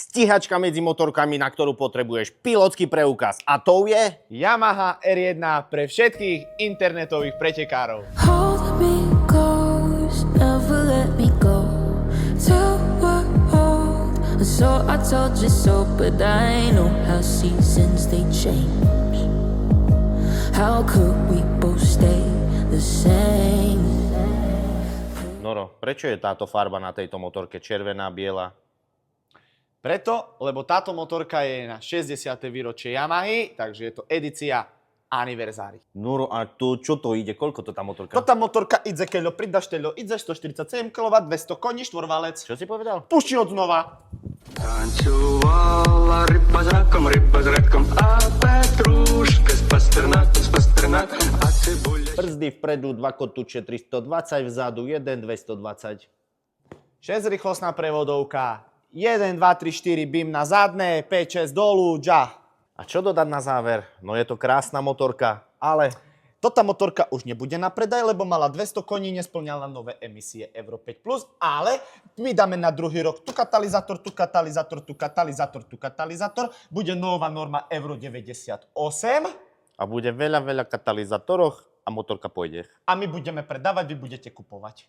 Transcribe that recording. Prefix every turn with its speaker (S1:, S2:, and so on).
S1: stíhačka medzi motorkami, na ktorú potrebuješ pilotský preukaz. A tou je...
S2: Yamaha R1 pre všetkých internetových pretekárov.
S3: Hold me close, never let me go. Till we're old, and so I told you so, but I know how seasons they change. How could we both stay the same?
S1: Noro, prečo je táto farba na tejto motorke červená, biela?
S2: Preto, lebo táto motorka je na 60. výročie Yamahy, takže je to edícia Anniversary.
S1: Noro, a tu čo to ide? Koľko to tá motorka?
S2: Tota motorka ide keľo, pridaš teľo, ide 147 kW, 200 koní, štvorvalec.
S1: Čo si povedal?
S2: Pušti od znova.
S4: Танцевала рыба с раком, а петрушка с пастернаком, а цибуля...
S1: Brzdy vpredu, 2 kotúče, 320, vzadu 1, 220.
S2: 6-rýchlostná prevodovka, 1, 2, 3, 4, bim na zadné, 5, 6 dolu, dža.
S1: A čo dodať na záver? No je to krásna motorka, ale...
S2: Tota motorka už nebude na predaj, lebo mala 200 koní, nesplňala nové emisie Euro 5+, ale my dáme na druhý rok tu katalizátor, tu katalizátor, tu katalizátor, tu katalizátor. Bude nová norma Euro 98
S1: A bude veľa katalizátorov a motorka pôjde.
S2: a my budeme predávať, vy budete kupovať.